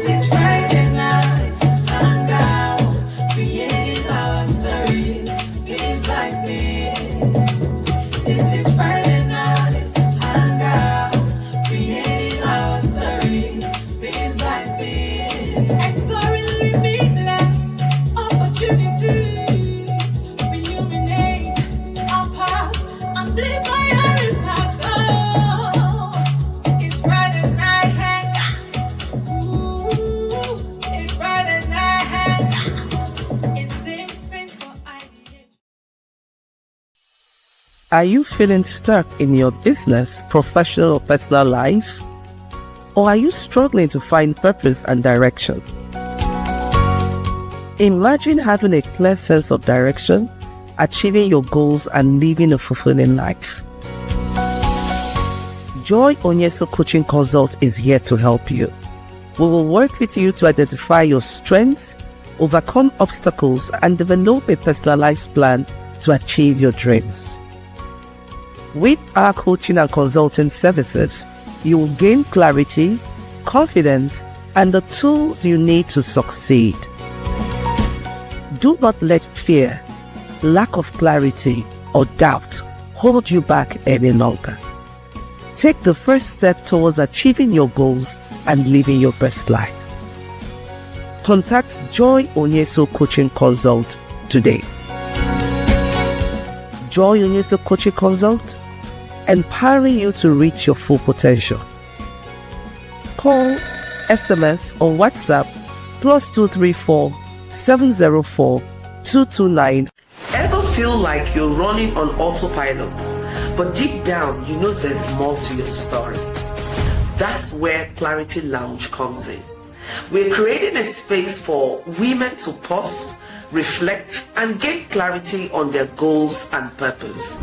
is Friday night, Hangout, creating our stories, beats like this. This is Friday night, Hangout, creating our stories, beats like this. Exploring limitless opportunities, illuminate our path, amplify our impact. Oh, it's Friday night Hangout. It's Friday night Hangout. It's safe space for ideation. Are you feeling stuck in your business, professional, or personal life? Or are you struggling to find purpose and direction? Imagine having a clear sense of direction, achieving your goals, and living a fulfilling life. Joy Onyesoh Coaching Consult is here to help you. We will work with you to identify your strengths, overcome obstacles, and develop a personalized plan to achieve your dreams. With our coaching and consulting services, you will gain clarity, confidence, and the tools you need to succeed. Do not let fear, lack of clarity, or doubt hold you back any longer. Take the first step towards achieving your goals and living your best life. Contact Joy Onyesoh Coaching Consult today. Joy Onyesoh Coaching Consult, empowering you to reach your full potential. Call, SMS, or WhatsApp +234 704 229. Ever feel like you're running on autopilot, but deep down you know there's more to your story? That's where Clarity Lounge comes in. We're creating a space for women to pause, reflect, and gain clarity on their goals and purpose.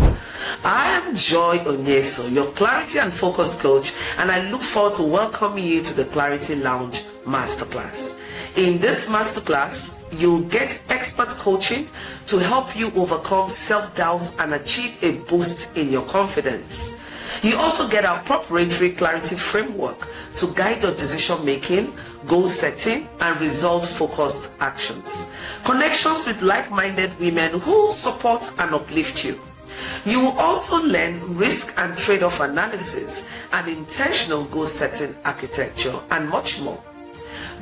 I am Joy Onyesoh, your clarity and focus coach, and I look forward to welcoming you to the Clarity Lounge Masterclass. In this masterclass, you'll get expert coaching to help you overcome self-doubt and achieve a boost in your confidence. You also get our proprietary clarity framework to guide your decision making, goal setting, and result-focused actions. Connections with like-minded women who support and uplift you. You will also learn risk and trade-off analysis and intentional goal setting architecture and much more.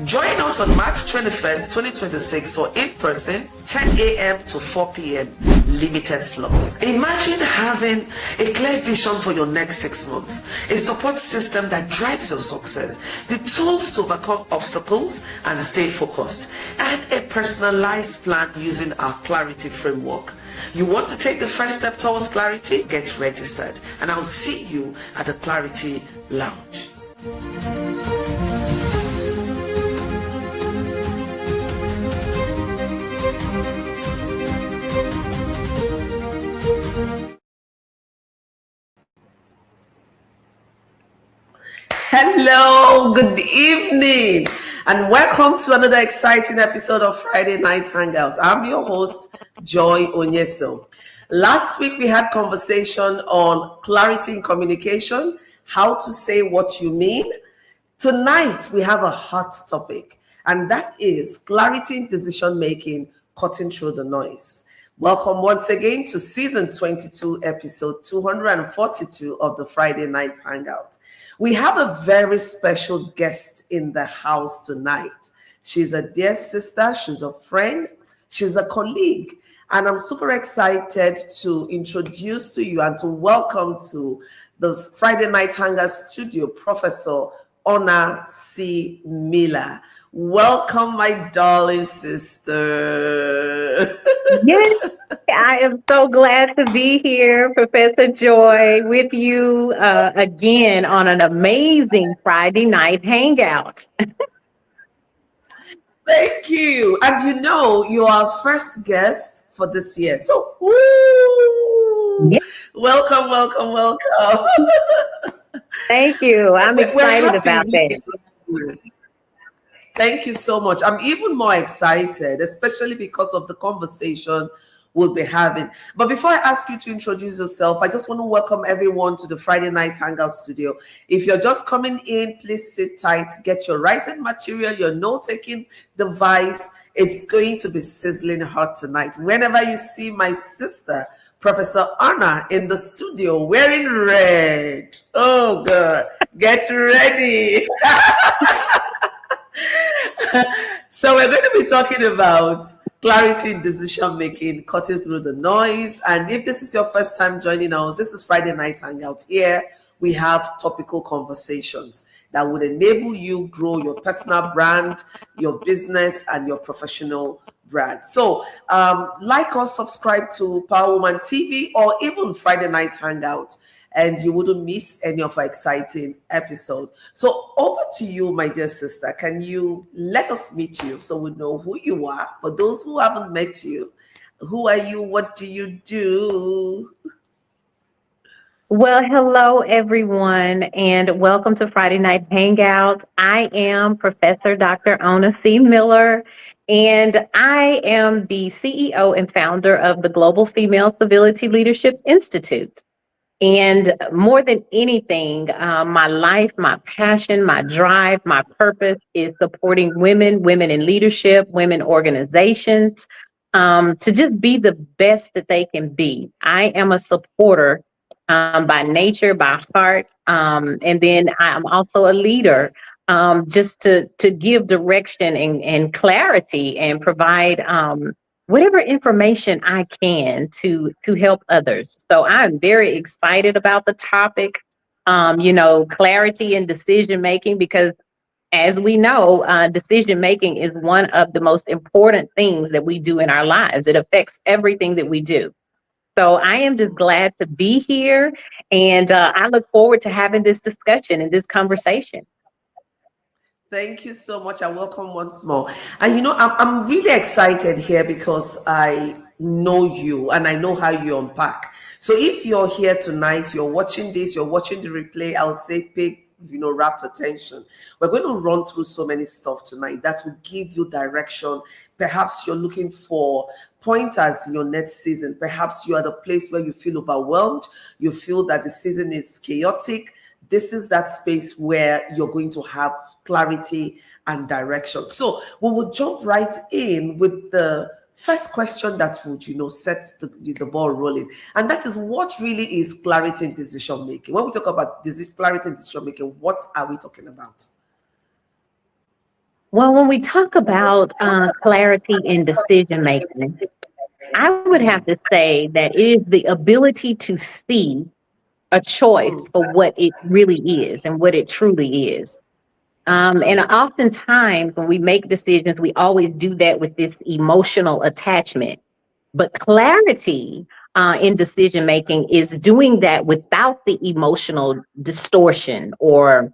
Join us on March 21st, 2026 for in-person 10 a.m. to 4 p.m. limited slots. Imagine having a clear vision for your next 6 months, a support system that drives your success, the tools to overcome obstacles and stay focused, and a personalized plan using our clarity framework. You want to take the first step towards clarity? Get registered, and I'll see you at the Clarity Lounge. Hello, good evening, and welcome to another exciting episode of Friday Night Hangout. I'm your host, Joy Onyesoh. Last week we had conversation on clarity in communication, how to say what you mean. Tonight we have a hot topic, and that is clarity in decision making, cutting through the noise. Welcome once again to season 22, episode 242 of the Friday Night Hangout. We have a very special guest in the house tonight. She's a dear sister, she's a friend, she's a colleague, and I'm super excited to introduce to you and to welcome to the Friday Night Hangout studio, Professor Ona C. Miller. Welcome, my darling sister. Yes, I am so glad to be here, Professor Joy, with you again on an amazing Friday night hangout. Thank you. And you know, you are our first guest for this year. So, woo! Yes. Welcome, welcome, welcome. Thank you. I'm excited about that. Thank you so much. I'm even more excited, especially because of the conversation we'll be having. But before I ask you to introduce yourself, I just want to welcome everyone to the Friday Night Hangout studio. If you're just coming in, please sit tight, get your writing material, your note-taking device. It's going to be sizzling hot tonight. Whenever you see my sister, Professor Anna, in the studio wearing red, oh God, get ready. So we're going to be talking about clarity in decision making, cutting through the noise. And if this is your first time joining us, this is Friday Night Hangout. Here we have topical conversations that would enable you grow your personal brand, your business, and your professional brand. So like us, subscribe to Power Woman TV or even Friday Night Hangout, and you wouldn't miss any of our exciting episodes. So over to you, my dear sister. Can you let us meet you so we know who you are? For those who haven't met you, who are you? What do you do? Well, hello, everyone, and welcome to Friday Night Hangout. I am Professor Dr. Ona C. Miller, and I am the CEO and founder of the Global Female Civility Leadership Institute. And more than anything, my life, my passion, my drive, my purpose is supporting women in leadership, women organizations, to just be the best that they can be. I am a supporter by nature, by heart, and then I'm also a leader, just to give direction and clarity and provide whatever information I can to help others. So I'm very excited about the topic, clarity in decision making, because as we know, decision making is one of the most important things that we do in our lives. It affects everything that we do. So I am just glad to be here, and I look forward to having this discussion and this conversation. Thank you so much, and welcome once more. And I'm really excited here because I know you and I know how you unpack. So if you're here tonight, you're watching this, you're watching the replay, I'll say pay rapt attention. We're going to run through so many stuff tonight that will give you direction. Perhaps you're looking for pointers in your next season. Perhaps you're at a place where you feel overwhelmed, you feel that the season is chaotic. This is that space where you're going to have clarity and direction. So we will jump right in with the first question that would, set the ball rolling. And that is, what really is clarity in decision making? When we talk about clarity in decision making, what are we talking about? Well, when we talk about clarity in decision making, I would have to say that it is the ability to see a choice for what it really is and what it truly is. And oftentimes when we make decisions, we always do that with this emotional attachment. But clarity in decision making is doing that without the emotional distortion or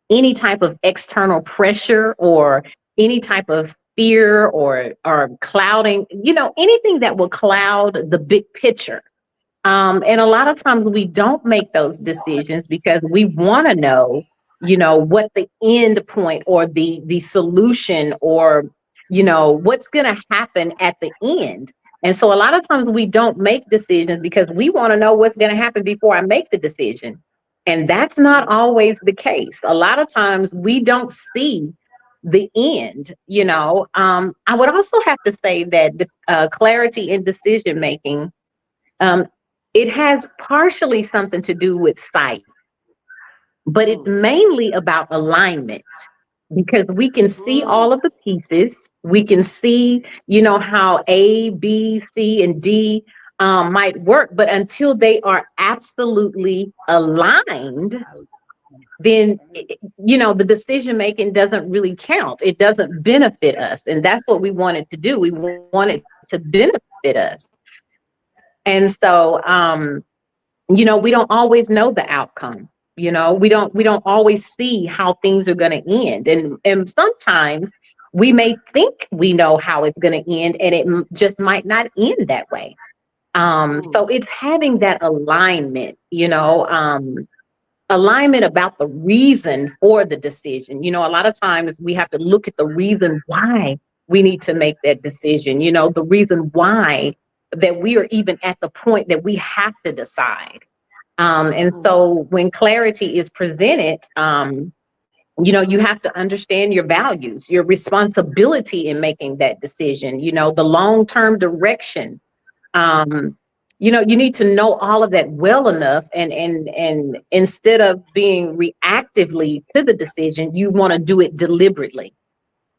any type of external pressure or any type of fear or clouding, anything that will cloud the big picture. And a lot of times we don't make those decisions because we want to know, what the end point or the solution or, what's going to happen at the end. And so a lot of times we don't make decisions because we want to know what's going to happen before I make the decision. And that's not always the case. A lot of times we don't see the end, I would also have to say that the clarity in decision making, it has partially something to do with sight, but it's mainly about alignment because we can see all of the pieces. We can see, how A, B, C, and D might work, but until they are absolutely aligned, then, the decision making doesn't really count. It doesn't benefit us. And that's what we want it to do. We want it to benefit us. And so, we don't always know the outcome. We don't always see how things are going to end. And sometimes we may think we know how it's going to end, and it just might not end that way. So it's having that alignment, alignment about the reason for the decision. A lot of times we have to look at the reason why we need to make that decision, the reason why that we are even at the point that we have to decide. And so when clarity is presented, you have to understand your values, your responsibility in making that decision, the long-term direction. You need to know all of that well enough, and instead of being reactively to the decision, you want to do it deliberately.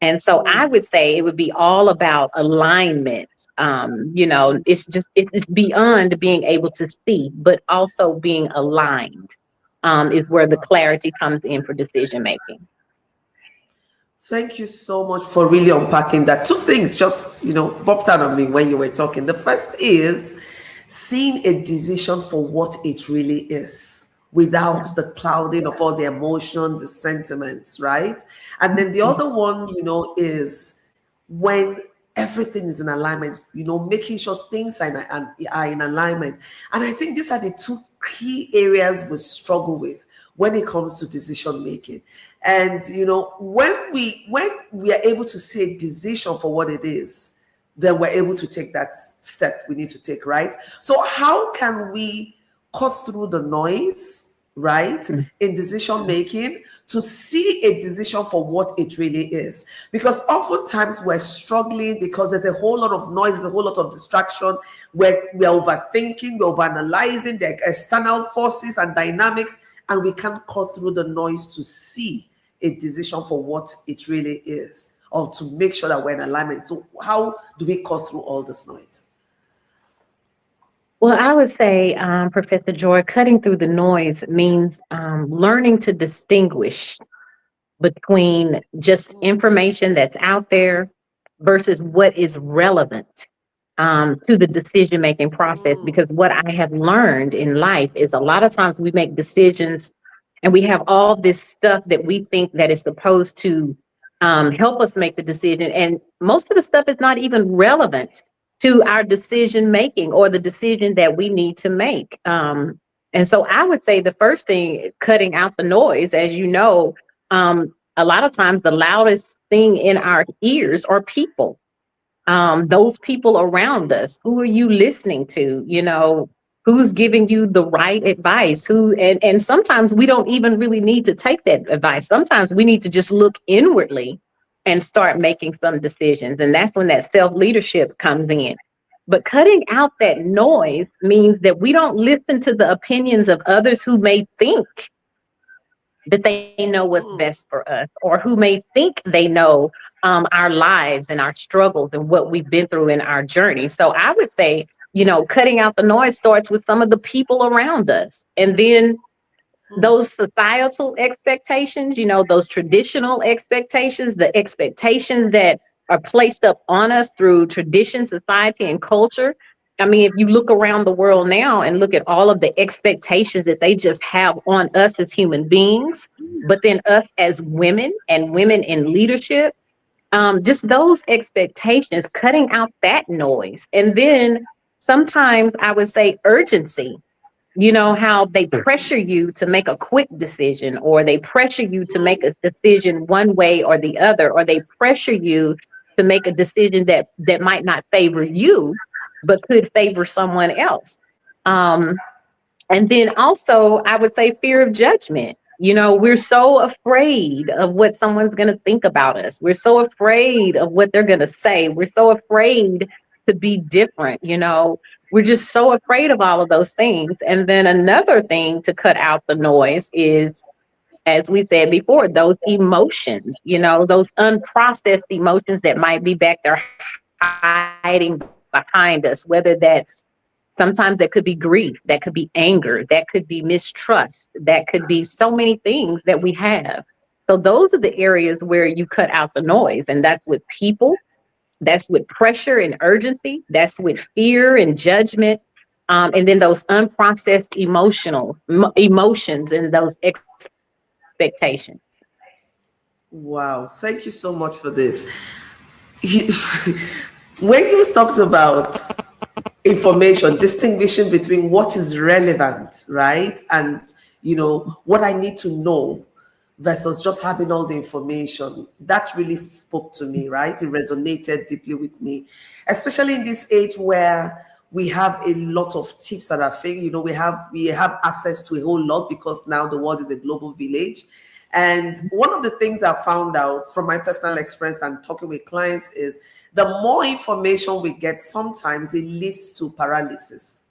And so I would say it would be all about alignment. It's beyond being able to see, but also being aligned, is where the clarity comes in for decision making. Thank you so much for really unpacking that. Two things just, popped out of me when you were talking. The first is seeing a decision for what it really is without the clouding of all the emotions, the sentiments, right? And then the other one, is when everything is in alignment, making sure things are in alignment. And I think these are the two key areas we struggle with when it comes to decision making. And when we are able to see a decision for what it is, then we're able to take that step we need to take, right? So how can we cut through the noise, right, in decision making to see a decision for what it really is? Because oftentimes we're struggling because there's a whole lot of noise, there's a whole lot of distraction, we're overthinking, we're overanalyzing the external forces and dynamics, and we can't cut through the noise to see a decision for what it really is, or to make sure that we're in alignment. So how do we cut through all this noise? Well, I would say, Professor Joy, cutting through the noise means learning to distinguish between just information that's out there versus what is relevant to the decision-making process. Because what I have learned in life is a lot of times we make decisions and we have all this stuff that we think that is supposed to help us make the decision. And most of the stuff is not even relevant to our decision making or the decision that we need to make. And so I would say the first thing, cutting out the noise, as you know, a lot of times the loudest thing in our ears are people. Those people around us. Who are you listening to? Who's giving you the right advice? And sometimes we don't even really need to take that advice. Sometimes we need to just look inwardly and start making some decisions. And that's when that self-leadership comes in. But cutting out that noise means that we don't listen to the opinions of others who may think that they know what's best for us, or who may think they know our lives and our struggles and what we've been through in our journey. So I would say, cutting out the noise starts with some of the people around us. And then those societal expectations, those traditional expectations, the expectations that are placed up on us through tradition, society, and culture. I mean, if you look around the world now and look at all of the expectations that they just have on us as human beings, but then us as women and women in leadership, just those expectations, cutting out that noise. And then sometimes I would say urgency. How they pressure you to make a quick decision, or they pressure you to make a decision one way or the other, or they pressure you to make a decision that might not favor you, but could favor someone else. And then also, I would say fear of judgment. We're so afraid of what someone's going to think about us. We're so afraid of what they're going to say. We're so afraid to be different. We're just so afraid of all of those things. And then another thing to cut out the noise is, as we said before, those emotions, those unprocessed emotions that might be back there hiding behind us, whether that's sometimes that could be grief, that could be anger, that could be mistrust, that could be so many things that we have. So those are the areas where you cut out the noise. And that's with people, that's with pressure and urgency, that's with fear and judgment. And then those unprocessed emotions and those expectations. Wow, thank you so much for this. When you talked about information, distinguishing between what is relevant, right, and what I need to know versus just having all the information, that really spoke to me, right? It resonated deeply with me, especially in this age where we have a lot of tips that are fake. You know, we have access to a whole lot because now the world is a global village. And one of the things I found out from my personal experience and talking with clients is the more information we get, sometimes it leads to paralysis,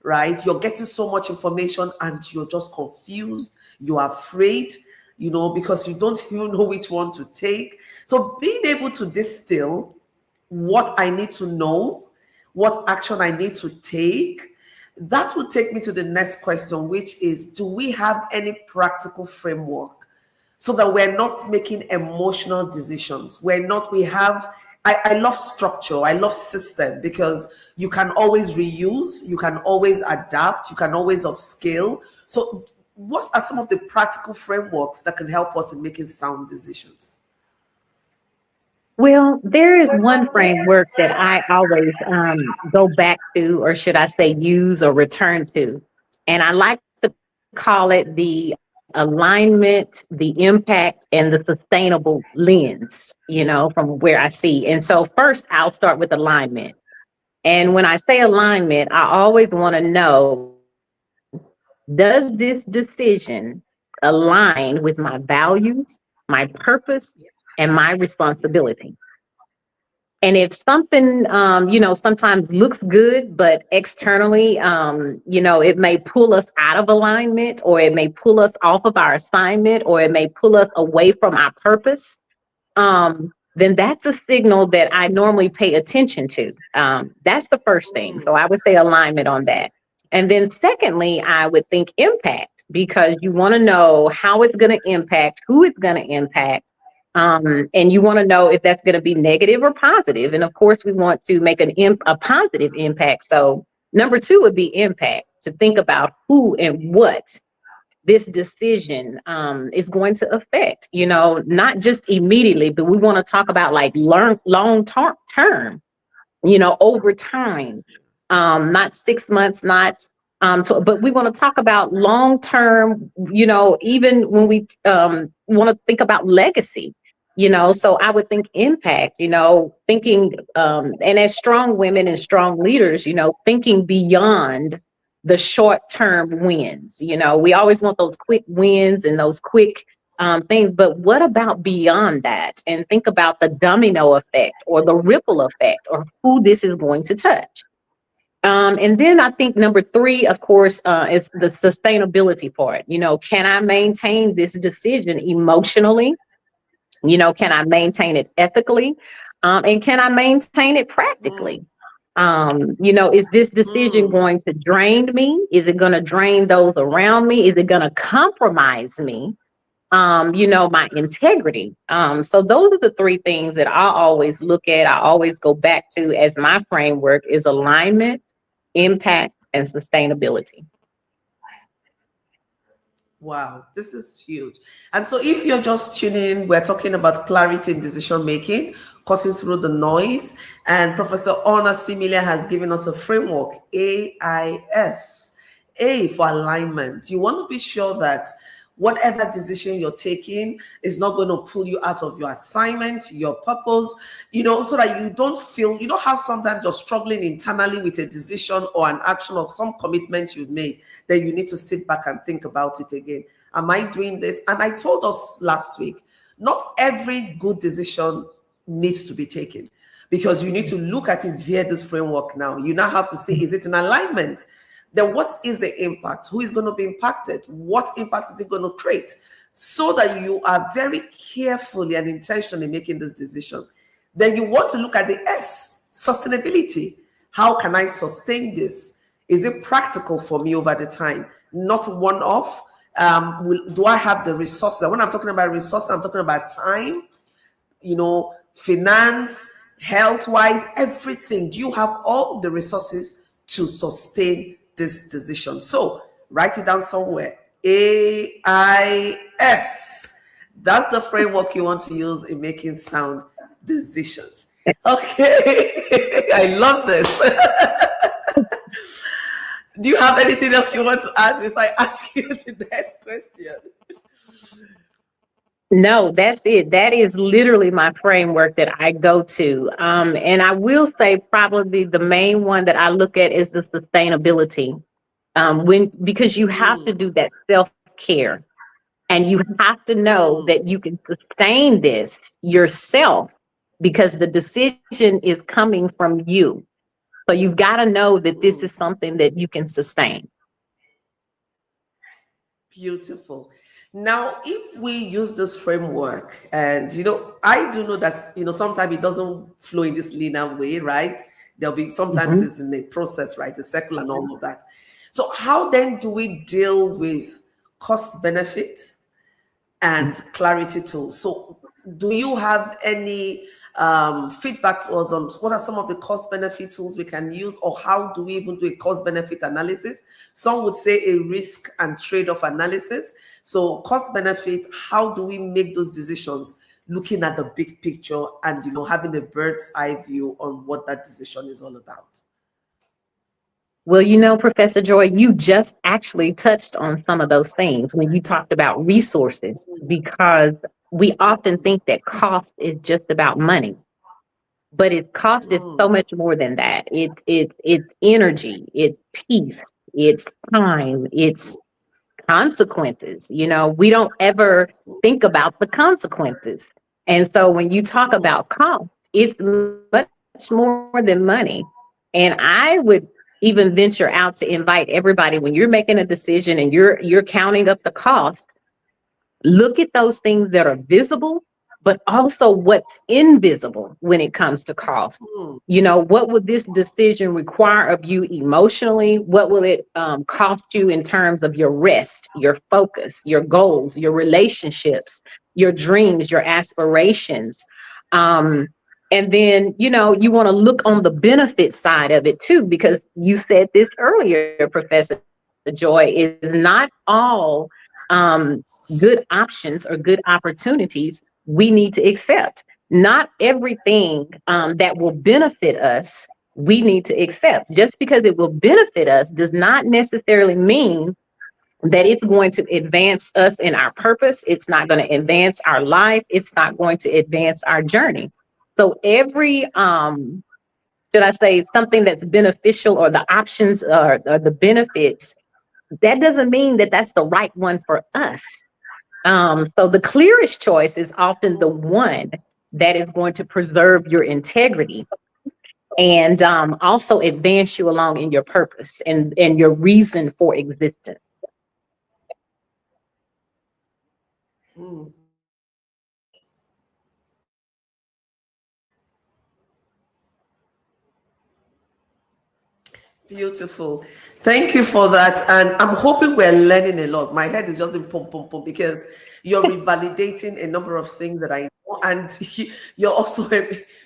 right? You're getting so much information and you're just confused. You're afraid, you know, because you don't even know which one to take. So being able to distill what I need to know, what action I need to take, that would take me to the next question, which is, do we have any practical framework so that we're not making emotional decisions? I love structure. I love system because you can always reuse, you can always adapt, you can always upscale. So what are some of the practical frameworks that can help us in making sound decisions? Well, there is one framework that I always go back to, or should I say use or return to. And I like to call it the alignment, the impact, and the sustainable lens, you know, from where I see. And so first, I'll start with alignment. And when I say alignment, I always want to know, does this decision align with my values, my purpose, and my responsibility? And if something, you know, sometimes looks good, but externally, you know, it may pull us out of alignment, or it may pull us off of our assignment, or it may pull us away from our purpose, then that's a signal that I normally pay attention to. That's the first thing. So I would say alignment on that. And then secondly, I would think impact, because you want to know how it's going to impact, who it's going to impact. And you want to know if that's going to be negative or positive. And of course, we want to make a positive impact. So number two would be impact, to think about who and what this decision is going to affect, you know, not just immediately, but we want to talk about like long term, you know, over time, not 6 months, not but we want to talk about long term, you know, even when we want to think about legacy, you know. So I would think impact, you know, thinking, and as strong women and strong leaders, you know, thinking beyond the short term wins. You know, we always want those quick wins and those quick things, but what about beyond that? And think about the domino effect or the ripple effect, or who this is going to touch. And then I think number three, of course, is the sustainability part. You know, can I maintain this decision emotionally? You know, can I maintain it ethically? And can I maintain it practically? You know, is this decision going to drain me? Is it going to drain those around me? Is it going to compromise me? You know, my integrity. So those are the three things that I always look at. I always go back to as my framework is alignment, impact, and sustainability. Wow, this is huge. And so if you're just tuning in, we're talking about clarity in decision making, cutting through the noise. And Professor Ona Similia has given us a framework, AIS. A for alignment. You want to be sure that whatever decision you're taking is not going to pull you out of your assignment, your purpose, you know, so that you don't feel, you know how sometimes you're struggling internally with a decision or an action or some commitment you've made, then you need to sit back and think about it again. Am I doing this? And I told us last week, not every good decision needs to be taken, because you need to look at it via this framework now. You now have to see, is it in alignment? Then what is the impact? Who is going to be impacted? What impact is it going to create? So that you are very carefully and intentionally making this decision. Then you want to look at the S, sustainability. How can I sustain this? Is it practical for me over the time? Not one-off. Do I have the resources? When I'm talking about resources, I'm talking about time, you know, finance, health-wise, everything. Do you have all the resources to sustain this decision? So write it down somewhere. AIS. That's the framework you want to use in making sound decisions. Okay. I love this. Do you have anything else you want to add if I ask you the next question? No, that's it. That is literally my framework that I go to. And I will say probably the main one that I look at is the sustainability. Because you have to Mm, do that self-care and you have to know mm, that you can sustain this yourself because the decision is coming from you. So you've got to know that this is mm. something that you can sustain. Beautiful. Now, if we use this framework, and I do know that sometimes it doesn't flow in this linear way, right? There'll be sometimes Mhm. it's in a process, right? A cycle and all of that. So, how then do we deal with cost benefit and clarity tools? So, do you have any feedback to us on what are some of the cost benefit tools we can use, or how do we even do a cost benefit analysis? Some would say a risk and trade off analysis. So, cost benefit, how do we make those decisions looking at the big picture and having a bird's eye view on what that decision is all about? Well, Professor Joy, you just actually touched on some of those things when you talked about resources, because we often think that cost is just about money, but its cost is so Mm, much more than that. It's energy, it's peace, it's time, it's consequences. We don't ever think about the consequences. And so when you talk mm, about cost, it's much more than money. And I would even venture out to invite everybody, when you're making a decision and you're counting up the cost, look at those things that are visible, but also what's invisible when it comes to cost. mm, What would this decision require of you emotionally? What will it cost you in terms of your rest, your focus, your goals, your relationships, your dreams, your aspirations? Um, and then, you want to look on the benefit side of it too, because you said this earlier, Professor Joy, is not all good options or good opportunities we need to accept. Not everything that will benefit us, we need to accept. Just because it will benefit us does not necessarily mean that it's going to advance us in our purpose. It's not going to advance our life. It's not going to advance our journey. So every should I say something that's beneficial, or the options, or the benefits, that doesn't mean that that's the right one for us. So the clearest choice is often the mm. one that is going to preserve your integrity and also advance you along in your purpose and your reason for existence. Mm. Beautiful. Thank you for that. And I'm hoping we're learning a lot. My head is just in pump, pump, pump because you're revalidating a number of things that I know. And you're also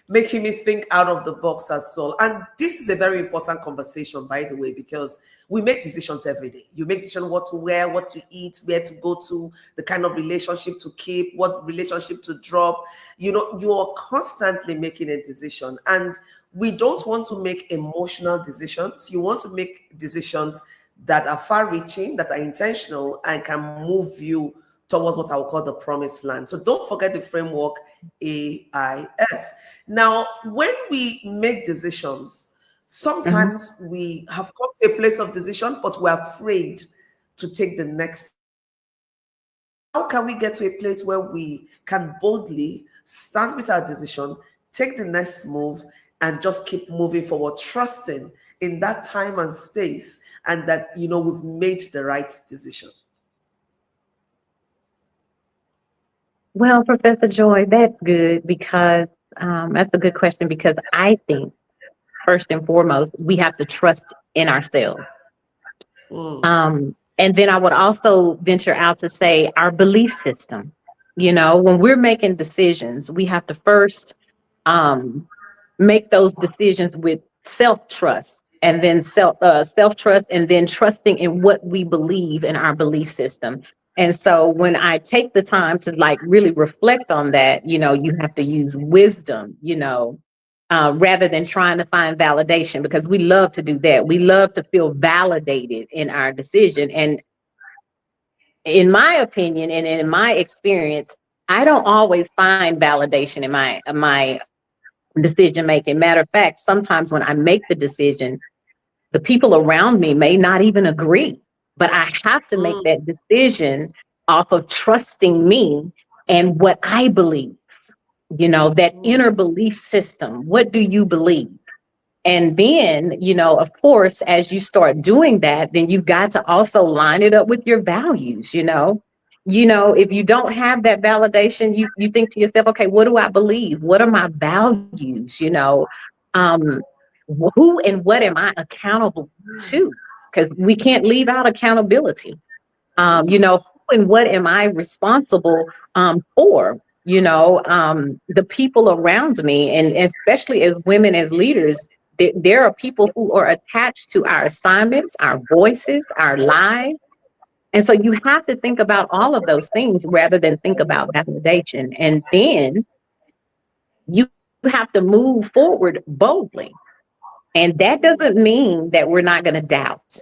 making me think out of the box as well. And this is a very important conversation, by the way, because we make decisions every day. You make decisions what to wear, what to eat, where to go to, the kind of relationship to keep, what relationship to drop. You are constantly making a decision. And we don't want to make emotional decisions. You want to make decisions that are far reaching, that are intentional, and can move you towards what I would call the promised land. So don't forget the framework AIS. Now, when we make decisions, Mhm. sometimes we have come to a place of decision, but we're afraid to take the next. How can we get to a place where we can boldly stand with our decision, take the next move, and just keep moving forward, trusting in that time and space, and that we've made the right decision? Well, Professor Joy, that's good, because that's a good question, because I think first and foremost, we have to trust in ourselves. Mm, And then I would also venture out to say our belief system. When we're making decisions, we have to first um, make those decisions with self trust, and then self trust, and then trusting in what we believe in our belief system. And so when I take the time to like really reflect on that, you have to use wisdom, rather than trying to find validation, because we love to do that. We love to feel validated in our decision. And in my opinion and in my experience, I don't always find validation in my decision making. Matter of fact, sometimes when I make the decision, the people around me may not even agree, but I have to make that decision off of trusting me and what I believe, that inner belief system. What do you believe? And then, of course, as you start doing that, then you've got to also line it up with your values. If you don't have that validation, you think to yourself, okay, what do I believe? What are my values? Um, who and what am I accountable to? Because we can't leave out accountability. Who and what am I responsible for? The people around me, and especially as women, as leaders, there are people who are attached to our assignments, our voices, our lives. And so you have to think about all of those things rather than think about validation. And then you have to move forward boldly. And that doesn't mean that we're not going to doubt,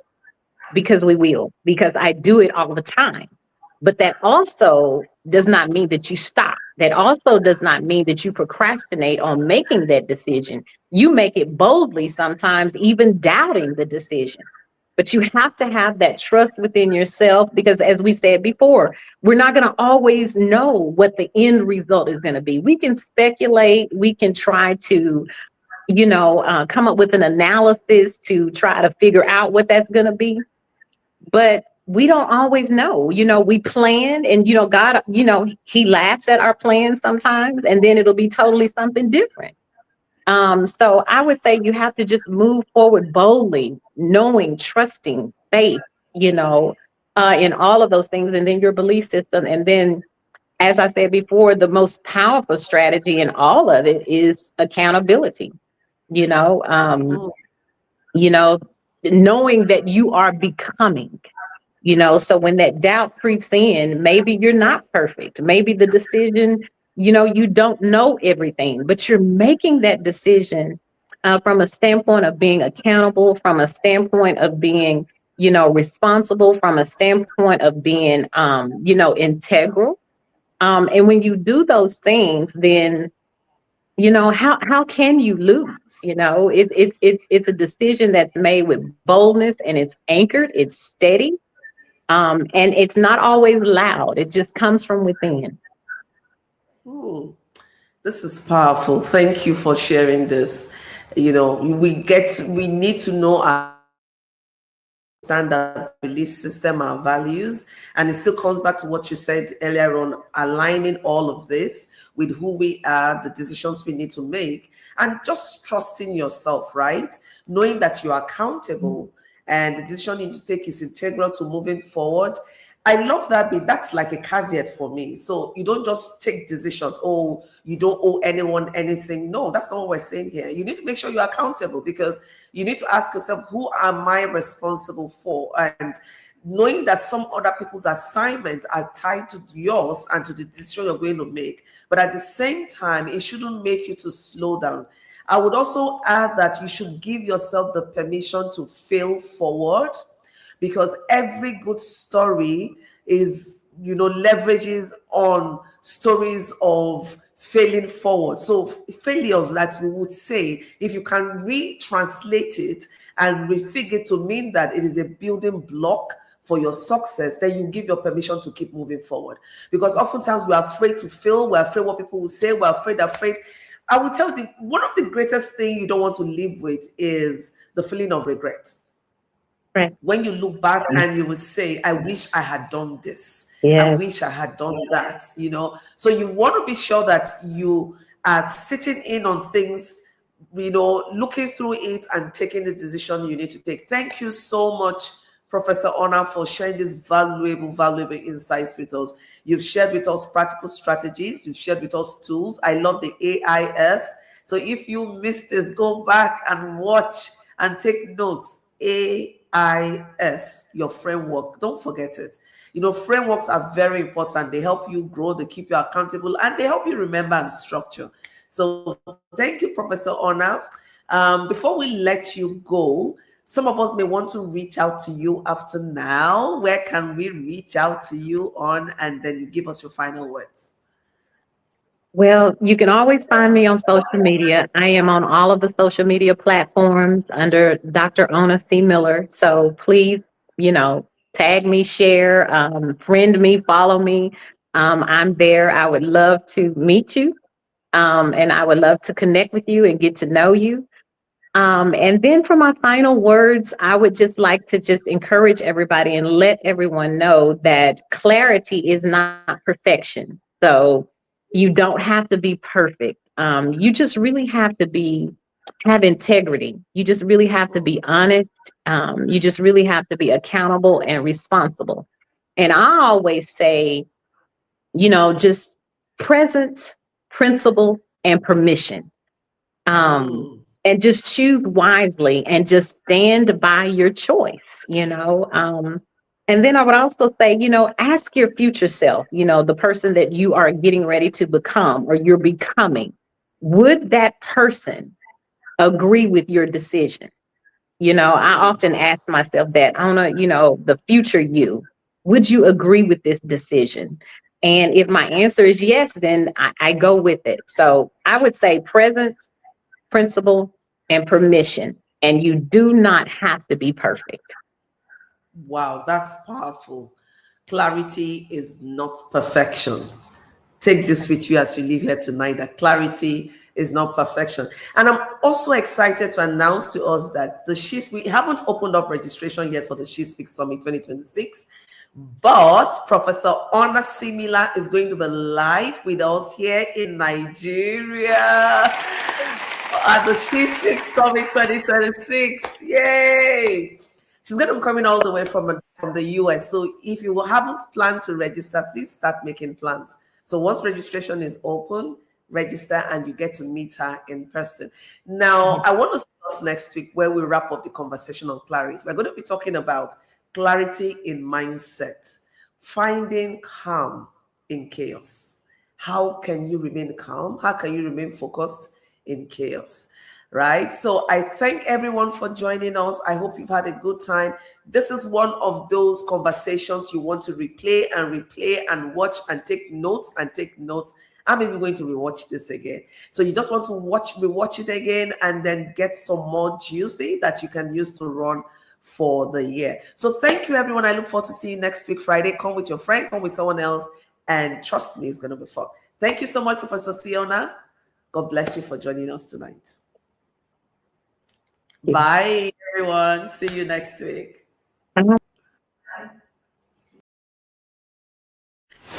because we will, because I do it all the time. But that also does not mean that you stop. That also does not mean that you procrastinate on making that decision. You make it boldly sometimes, even doubting the decision. But you have to have that trust within yourself, because as we said before, we're not going to always know what the end result is going to be. We can speculate, we can try to, come up with an analysis to try to figure out what that's going to be. But we don't always know. We plan, and God, He laughs at our plans sometimes, and then it'll be totally something different. So I would say you have to just move forward boldly, knowing, trusting, faith, in all of those things, and then your belief system. And then, as I said before, the most powerful strategy in all of it is accountability. You know, um, you know, knowing that you are becoming. So when that doubt creeps in, maybe you're not perfect. Maybe the decision, you don't know everything, but you're making that decision from a standpoint of being accountable, from a standpoint of being, responsible, from a standpoint of being, integral. And when you do those things, then how can you lose? It's a decision that's made with boldness, and it's anchored, it's steady, and it's not always loud. It just comes from within. This is powerful. Thank you for sharing this. We need to know our standard belief system, our values, and it still comes back to what you said earlier on, aligning all of this with who we are, the decisions we need to make, and just trusting yourself, right? Knowing that you are accountable and the decision you need to take is integral to moving forward. I love that bit. That's like a caveat for me. So you don't just take decisions. Oh, you don't owe anyone anything. No, that's not what we're saying here. You need to make sure you're accountable, because you need to ask yourself, who am I responsible for? And knowing that some other people's assignments are tied to yours and to the decision you're going to make. But at the same time, it shouldn't make you to slow down. I would also add that you should give yourself the permission to fail forward, because every good story is, leverages on stories of failing forward. So failures, that we would say, if you can retranslate it and refigure it to mean that it is a building block for your success, then you give your permission to keep moving forward. Because oftentimes we're afraid to fail, we're afraid what people will say, we're afraid. I will tell you, one of the greatest things you don't want to live with is the feeling of regret. Right. When you look back and you will say, I wish I had done this. Yeah. I wish I had done that, So you want to be sure that you are sitting in on things, looking through it and taking the decision you need to take. Thank you so much, Professor Onyesoh, for sharing these valuable insights with us. You've shared with us practical strategies. You've shared with us tools. I love the AIS. So if you missed this, go back and watch and take notes. AIS, your framework. Don't forget it. Frameworks are very important. They help you grow, they keep you accountable, and they help you remember and structure. So thank you, Professor Onyesoh. Before we let you go, some of us may want to reach out to you after now. Where can we reach out to you on? And then you give us your final words. Well, you can always find me on social media. I am on all of the social media platforms under Dr. Ona C. Miller. So please, tag me, share, friend me, follow me. I'm there. I would love to meet you. And I would love to connect with you and get to know you. And then for my final words, I would just like to just encourage everybody and let everyone know that clarity is not perfection. So you don't have to be perfect. You just really have to have integrity. You just really have to be honest. You just really have to be accountable and responsible. And I always say, just presence, principle, and permission. And just choose wisely and just stand by your choice. And then I would also say, ask your future self, the person that you are getting ready to become or you're becoming, would that person agree with your decision? I often ask myself that, I don't know, the future you, would you agree with this decision? And if my answer is yes, then I go with it. So I would say presence, principle, and permission. And you do not have to be perfect. Wow, that's powerful. Clarity is not perfection. Take this with you as you leave here tonight, that clarity is not perfection. And I'm also excited to announce to us that we haven't opened up registration yet for the She Speaks Summit 2026. But Professor Ona Simila is going to be live with us here in Nigeria at the She Speaks Summit 2026. Yay! She's going to be coming all the way from the US. So if you haven't planned to register, please start making plans. So once registration is open, register and you get to meet her in person. Now, I want to see us next week where we wrap up the conversation on clarity. We're going to be talking about clarity in mindset, finding calm in chaos. How can you remain calm? How can you remain focused in chaos? Right? So I thank everyone for joining us. I hope you've had a good time. This is one of those conversations you want to replay and watch and take notes. I'm even going to rewatch this again. So you just want to rewatch it again and then get some more juicy that you can use to run for the year. So thank you, everyone. I look forward to seeing you next week, Friday. Come with your friend, come with someone else, and trust me, it's going to be fun. Thank you so much, Professor Siona. God bless you for joining us tonight. Bye, everyone. See you next week.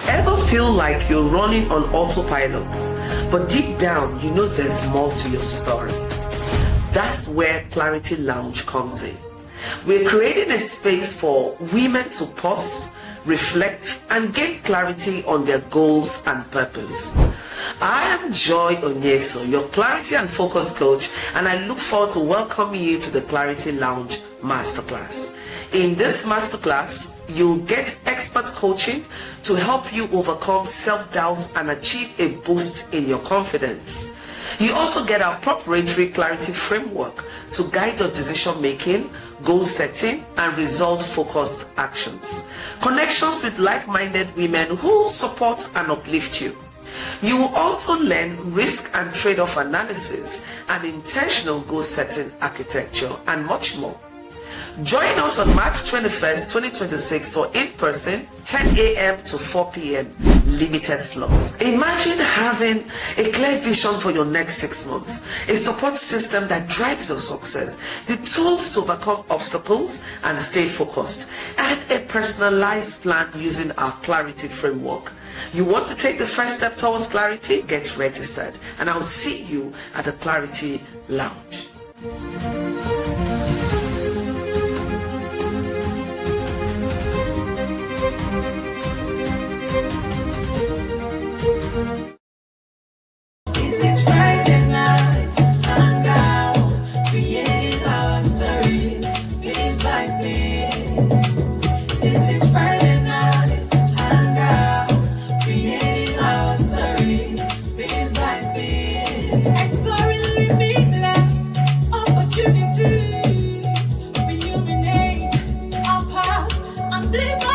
Ever feel like you're running on autopilot, but deep down, you know there's more to your story? That's where Clarity Lounge comes in. We're creating a space for women to pause, reflect, and gain clarity on their goals and purpose. I am Joy Onyesoh, your clarity and focus coach, and I look forward to welcoming you to the Clarity Lounge Masterclass. In this masterclass, you'll get expert coaching to help you overcome self-doubt and achieve a boost in your confidence. You also get our proprietary clarity framework to guide your decision making, goal setting, and result-focused actions. Connections with like-minded women who support and uplift you. You will also learn risk and trade-off analysis and intentional goal-setting architecture and much more. Join us on March 21st, 2026 for in-person 10 a.m. to 4 p.m. limited slots. Imagine having a clear vision for your next 6 months, a support system that drives your success, the tools to overcome obstacles and stay focused, and a personalized plan using our clarity framework. You want to take the first step towards clarity? Get registered, and I'll see you at the Clarity Lounge. This is Friday night, Hangout, creating our stories, piece by piece. This is Friday night, Hangout, creating our stories, piece by piece. Exploring limitless opportunities, illuminate our path, amplify.